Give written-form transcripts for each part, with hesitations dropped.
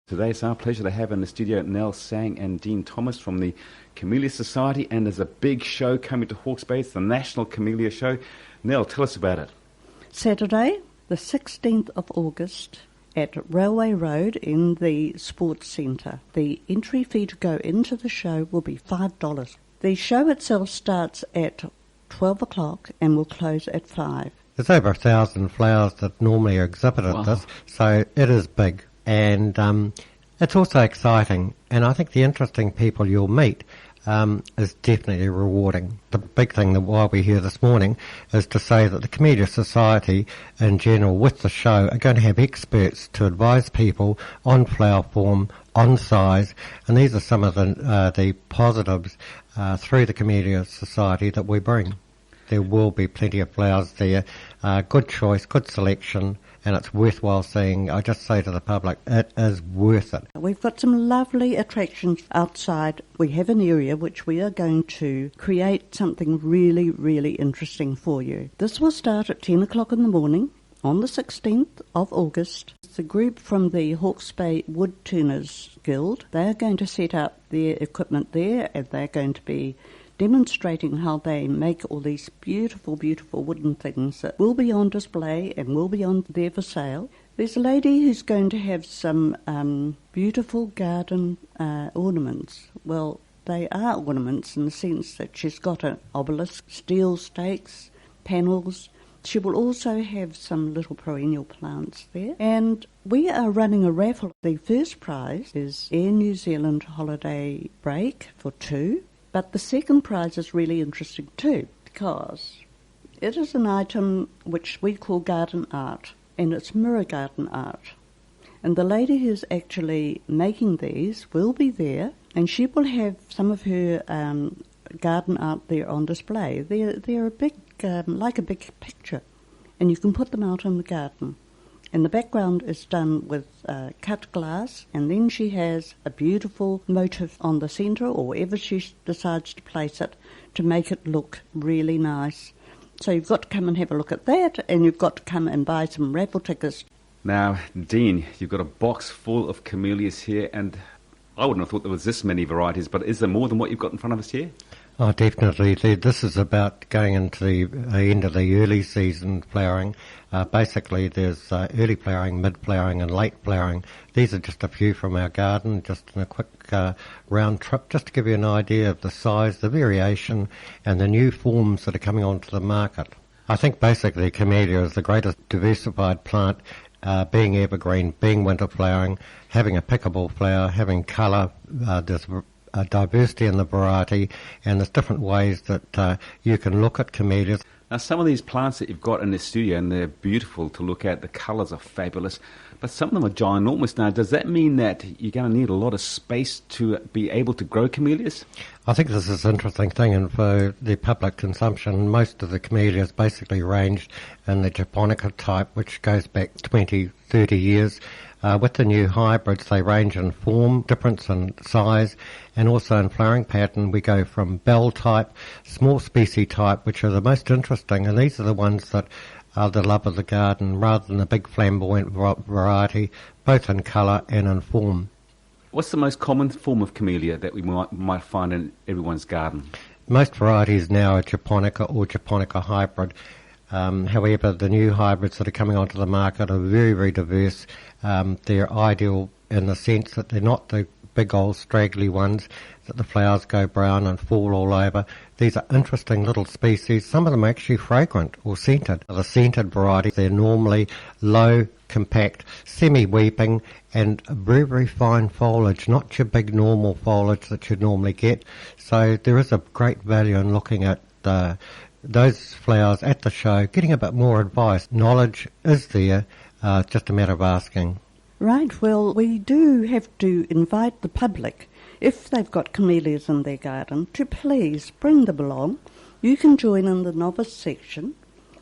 Today it's our pleasure to have in the studio Nell Sang and Dean Thomas from the Camellia Society, and there's a big show coming to Hawke's Bay. It's the National Camellia Show. Nell, tell us about it. Saturday, the 16th of August, at Railway Road in the Sports Centre. The entry fee to go into the show will be $5. The show itself starts at 12 o'clock and will close at 5. There's over 1,000 flowers that normally are exhibited at this, so it is big. And it's also exciting, and I think the interesting people you'll meet is definitely rewarding. The big thing that why we're here this morning is to say that the Camellia Society in general with the show are going to have experts to advise people on flower form, on size, and these are some of the positives through the Camellia Society that we bring. There will be plenty of flowers there, good choice, good selection, and it's worthwhile seeing. I just say to the public, it is worth it. We've got some lovely attractions outside. We have an area which we are going to create something really, really interesting for you. This will start at 10 o'clock in the morning on the 16th of August. It's a group from the Hawke's Bay Wood Turners Guild. They're going to set up their equipment there, and they're going to be demonstrating how they make all these beautiful, beautiful wooden things that will be on display and will be on there for sale. There's a lady who's going to have some beautiful garden ornaments. Well, they are ornaments in the sense that she's got an obelisk, steel stakes, panels. She will also have some little perennial plants there. And we are running a raffle. The first prize is Air New Zealand holiday break for 2. But the second prize is really interesting too, because it is an item which we call garden art, and it's mirror garden art. And the lady who's actually making these will be there, and she will have some of her garden art there on display. They're a big, like a big picture, and you can put them out in the garden. And the background is done with cut glass, and then she has a beautiful motif on the centre, or wherever she decides to place it, to make it look really nice. So you've got to come and have a look at that, and you've got to come and buy some raffle tickets. Now, Dean, you've got a box full of camellias here, and I wouldn't have thought there was this many varieties, but is there more than what you've got in front of us here? Oh, definitely. This is about going into the end of the early season flowering. Basically, there's early flowering, mid-flowering and late flowering. These are just a few from our garden, just in a quick round trip, just to give you an idea of the size, the variation, and the new forms that are coming onto the market. I think basically camellia is the greatest diversified plant, being evergreen, being winter flowering, having a pickable flower, having colour. There's diversity in the variety, and there's different ways that you can look at camellias. Now, some of these plants that you've got in the studio, and they're beautiful to look at, the colours are fabulous, but some of them are ginormous now. Does that mean that you're going to need a lot of space to be able to grow camellias? I think this is an interesting thing, and for the public consumption, most of the camellias basically ranged in the japonica type, which goes back 20, 30 years. With the new hybrids, they range in form, difference in size, and also in flowering pattern. We go from bell type, small species type, which are the most interesting, and these are the ones that are the love of the garden, rather than the big flamboyant variety, both in colour and in form. What's the most common form of camellia that we might find in everyone's garden? Most varieties now are japonica or japonica hybrid. However, the new hybrids that are coming onto the market are very, very diverse. They're ideal in the sense that they're not the big old straggly ones that the flowers go brown and fall all over. These are interesting little species. Some of them are actually fragrant or scented. The scented varieties, they're normally low, compact, semi-weeping, and very, very fine foliage, not your big normal foliage that you'd normally get. So there is a great value in looking at those flowers at the show, getting a bit more advice. Knowledge is there, just a matter of asking. Right, well, we do have to invite the public, if they've got camellias in their garden, to please bring them along. You can join in the novice section.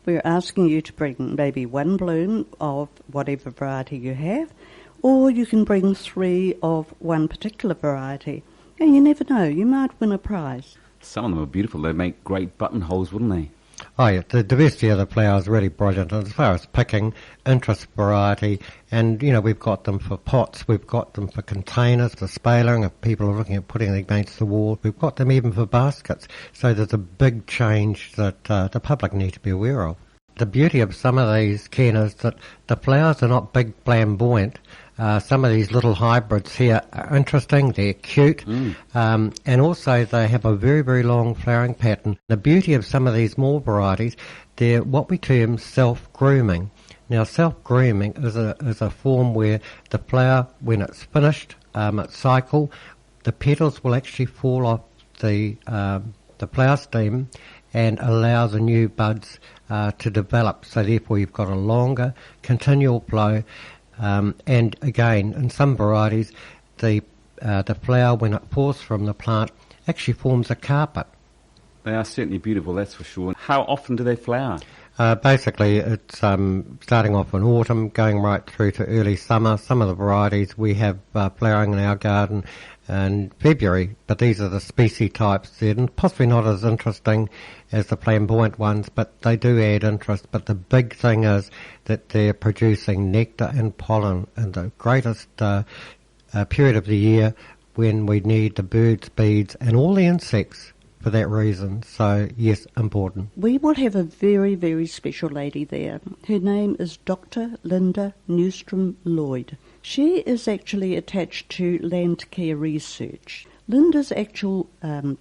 We're asking you to bring maybe one bloom of whatever variety you have, or you can bring 3 of one particular variety. And you never know, you might win a prize. Some of them are beautiful. They make great buttonholes, wouldn't they? Oh yeah, the diversity of the flower is really brilliant. And as far as picking, interest, variety, and we've got them for pots, we've got them for containers, for spaling, if people are looking at putting it against the wall. We've got them even for baskets. So there's a big change that the public need to be aware of. The beauty of some of these, Ken, is that the flowers are not big, flamboyant. Some of these little hybrids here are interesting, they're cute, and also they have a very, very long flowering pattern. The beauty of some of these more varieties, they're what we term self-grooming. Now, self-grooming is a form where the flower, when it's finished, its cycle, the petals will actually fall off the flower stem and allow the new buds to develop. So therefore you've got a longer continual flow. And again, in some varieties, the flower, when it falls from the plant, actually forms a carpet. They are certainly beautiful, that's for sure. How often do they flower? Basically, it's starting off in autumn, going right through to early summer. Some of the varieties we have flowering in our garden in February, but these are the species types. They're possibly not as interesting as the flamboyant ones, but they do add interest. But the big thing is that they're producing nectar and pollen in the greatest period of the year when we need the birds, bees, and all the insects for that reason. So, yes, important. We will have a very, very special lady there. Her name is Dr. Linda Newstrom-Lloyd. She is actually attached to Land Care Research. Linda's actual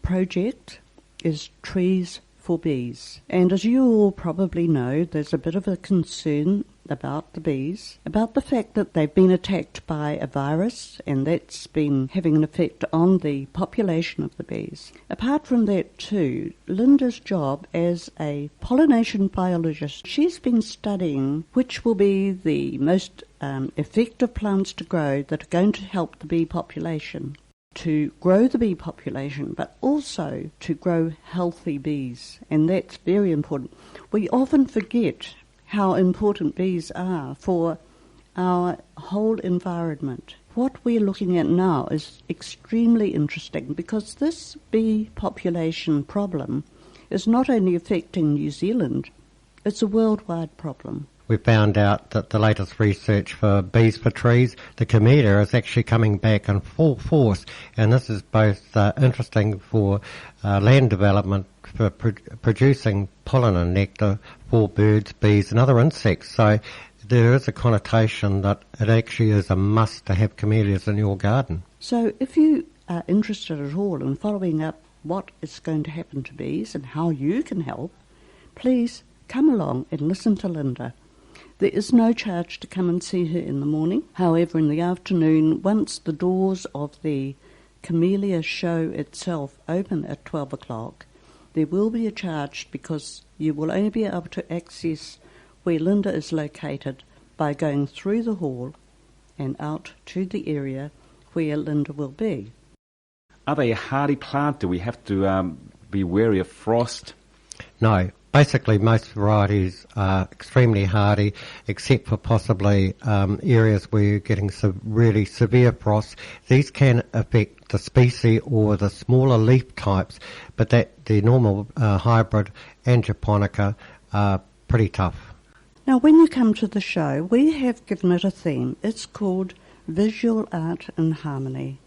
project is Trees for Bees. And as you all probably know, there's a bit of a concern about the bees, about the fact that they've been attacked by a virus, and that's been having an effect on the population of the bees. Apart from that too, Linda's job as a pollination biologist, she's been studying which will be the most effective plants to grow that are going to help the bee population, to grow the bee population, but also to grow healthy bees, and that's very important. We often forget how important bees are for our whole environment. What we're looking at now is extremely interesting because this bee population problem is not only affecting New Zealand, it's a worldwide problem. We found out that the latest research for bees for trees, the camellia, is actually coming back in full force, and this is both interesting for land development, for producing pollen and nectar for birds, bees and other insects. So there is a connotation that it actually is a must to have camellias in your garden. So if you are interested at all in following up what is going to happen to bees and how you can help, please come along and listen to Linda. There is no charge to come and see her in the morning. However, in the afternoon, once the doors of the Camellia Show itself open at 12 o'clock, there will be a charge because you will only be able to access where Linda is located by going through the hall and out to the area where Linda will be. Are they a hardy plant? Do we have to be wary of frost? No. Basically, most varieties are extremely hardy, except for possibly areas where you're getting really severe frost. These can affect the species or the smaller leaf types, but the normal hybrid and japonica are pretty tough. Now, when you come to the show, we have given it a theme. It's called Visual Art in Harmony.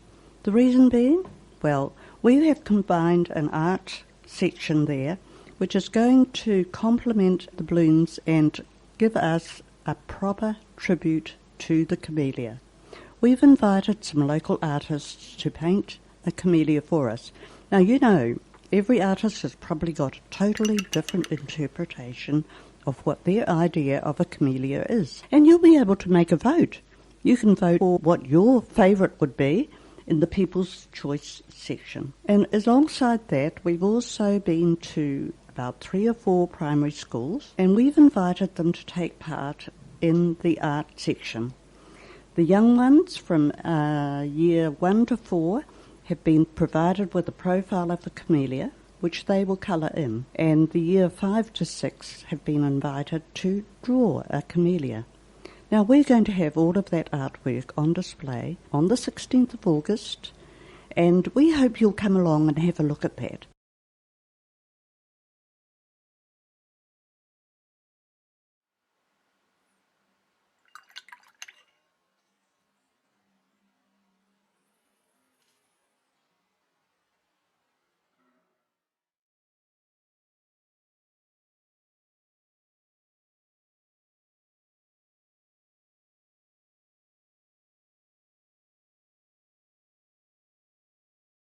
The reason being, well, we have combined an art section there which is going to complement the blooms and give us a proper tribute to the camellia. We've invited some local artists to paint a camellia for us. Now, you know, every artist has probably got a totally different interpretation of what their idea of a camellia is. And you'll be able to make a vote. You can vote for what your favourite would be in the People's Choice section. And alongside that, we've also been to about 3 or 4 primary schools, and we've invited them to take part in the art section. The young ones from year 1 to 4 have been provided with a profile of the camellia, which they will colour in, and the year 5 to 6 have been invited to draw a camellia. Now, we're going to have all of that artwork on display on the 16th of August, and we hope you'll come along and have a look at that.